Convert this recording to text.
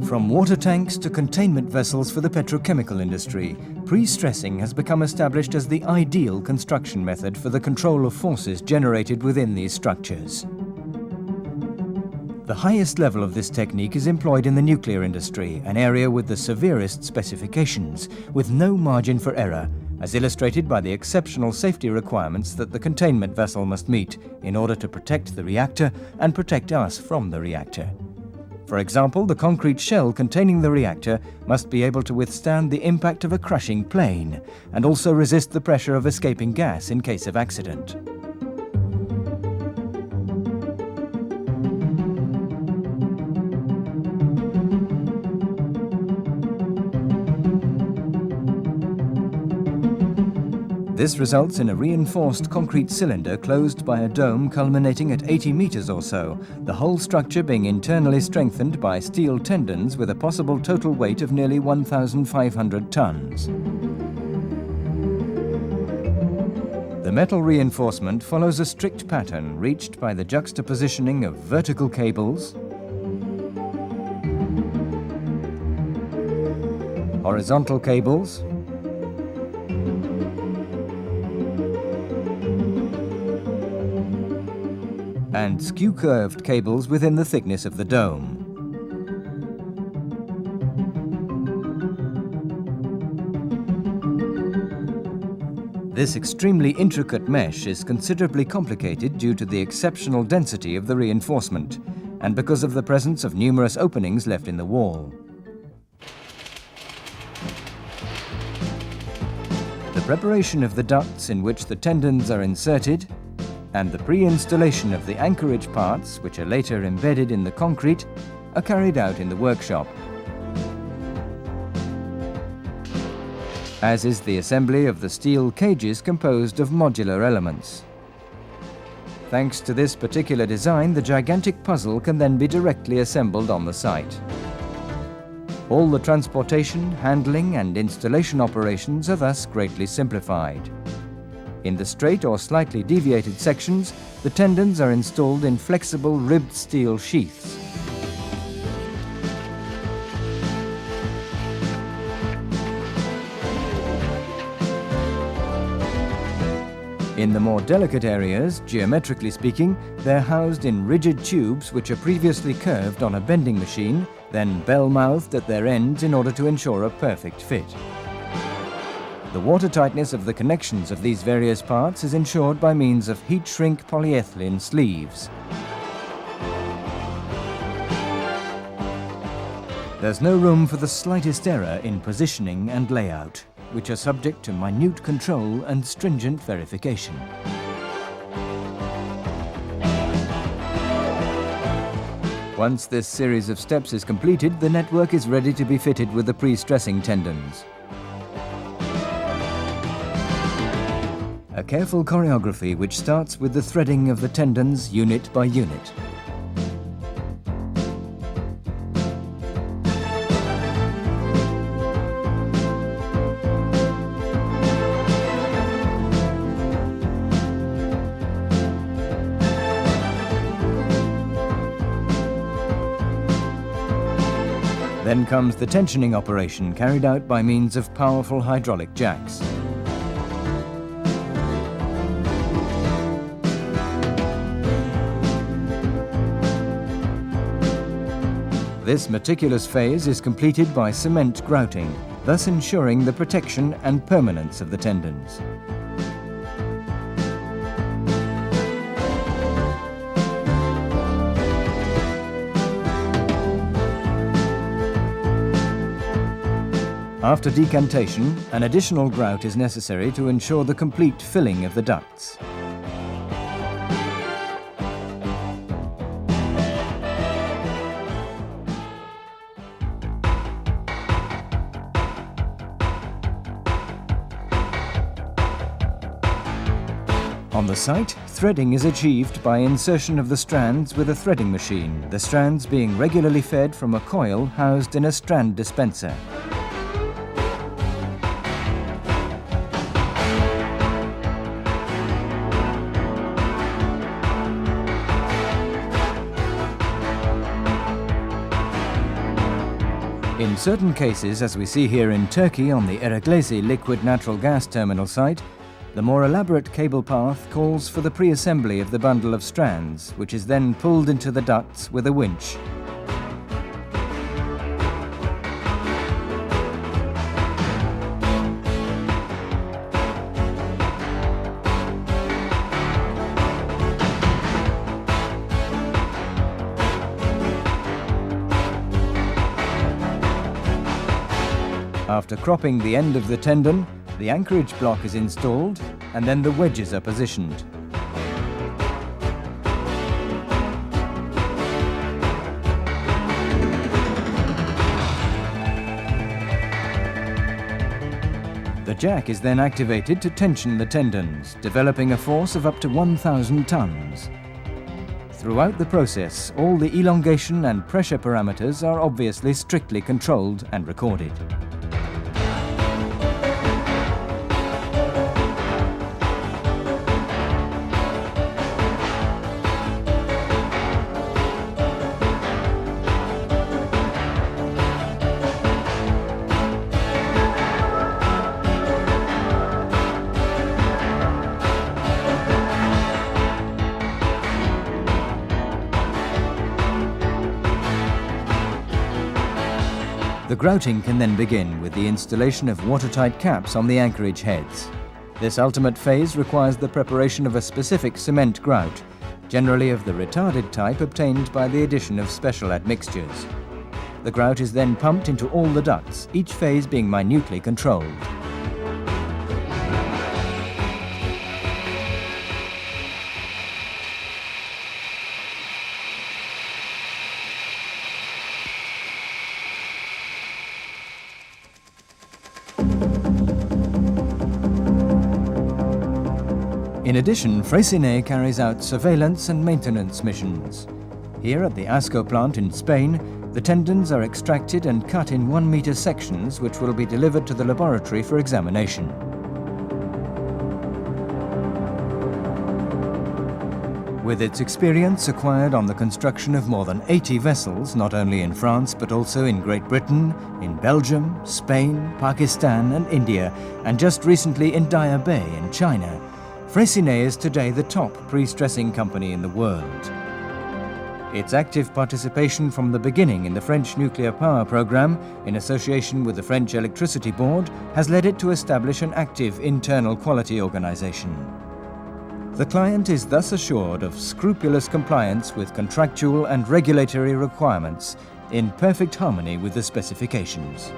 From water tanks to containment vessels for the petrochemical industry, pre-stressing has become established as the ideal construction method for the control of forces generated within these structures. The highest level of this technique is employed in the nuclear industry, an area with the severest specifications, with no margin for error, as illustrated by the exceptional safety requirements that the containment vessel must meet in order to protect the reactor and protect us from the reactor. For example, the concrete shell containing the reactor must be able to withstand the impact of a crushing plane and also resist the pressure of escaping gas in case of accident. This results in a reinforced concrete cylinder closed by a dome culminating at 80 meters or so, the whole structure being internally strengthened by steel tendons with a possible total weight of nearly 1,500 tons. The metal reinforcement follows a strict pattern reached by the juxtapositioning of vertical cables, horizontal cables, and skew-curved cables within the thickness of the dome. This extremely intricate mesh is considerably complicated due to the exceptional density of the reinforcement and because of the presence of numerous openings left in the wall. The preparation of the ducts in which the tendons are inserted and the pre-installation of the anchorage parts, which are later embedded in the concrete, are carried out in the workshop. As is the assembly of the steel cages composed of modular elements. Thanks to this particular design, the gigantic puzzle can then be directly assembled on the site. All the transportation, handling and installation operations are thus greatly simplified. In the straight or slightly deviated sections, the tendons are installed in flexible ribbed steel sheaths. In the more delicate areas, geometrically speaking, they're housed in rigid tubes which are previously curved on a bending machine, then bell-mouthed at their ends in order to ensure a perfect fit. The watertightness of the connections of these various parts is ensured by means of heat-shrink polyethylene sleeves. There's no room for the slightest error in positioning and layout, which are subject to minute control and stringent verification. Once this series of steps is completed, the network is ready to be fitted with the pre-stressing tendons. A careful choreography which starts with the threading of the tendons unit by unit. Then comes the tensioning operation carried out by means of powerful hydraulic jacks. This meticulous phase is completed by cement grouting, thus ensuring the protection and permanence of the tendons. After decantation, an additional grout is necessary to ensure the complete filling of the ducts. On the site, threading is achieved by insertion of the strands with a threading machine, the strands being regularly fed from a coil housed in a strand dispenser. In certain cases, as we see here in Turkey on the Ereklesi liquid natural gas terminal site, the more elaborate cable path calls for the pre-assembly of the bundle of strands, which is then pulled into the ducts with a winch. After cropping the end of the tendon, the anchorage block is installed and then the wedges are positioned. The jack is then activated to tension the tendons, developing a force of up to 1,000 tons. Throughout the process, all the elongation and pressure parameters are obviously strictly controlled and recorded. The grouting can then begin with the installation of watertight caps on the anchorage heads. This ultimate phase requires the preparation of a specific cement grout, generally of the retarded type obtained by the addition of special admixtures. The grout is then pumped into all the ducts, each phase being minutely controlled. In addition, Prestressing carries out surveillance and maintenance missions. Here at the Asco plant in Spain, the tendons are extracted and cut in 1-meter sections which will be delivered to the laboratory for examination. With its experience acquired on the construction of more than 80 vessels, not only in France but also in Great Britain, in Belgium, Spain, Pakistan and India, and just recently in Daya Bay in China, Prestressing is today the top pre-stressing company in the world. Its active participation from the beginning in the French nuclear power program, in association with the French Electricity Board, has led it to establish an active internal quality organization. The client is thus assured of scrupulous compliance with contractual and regulatory requirements in perfect harmony with the specifications.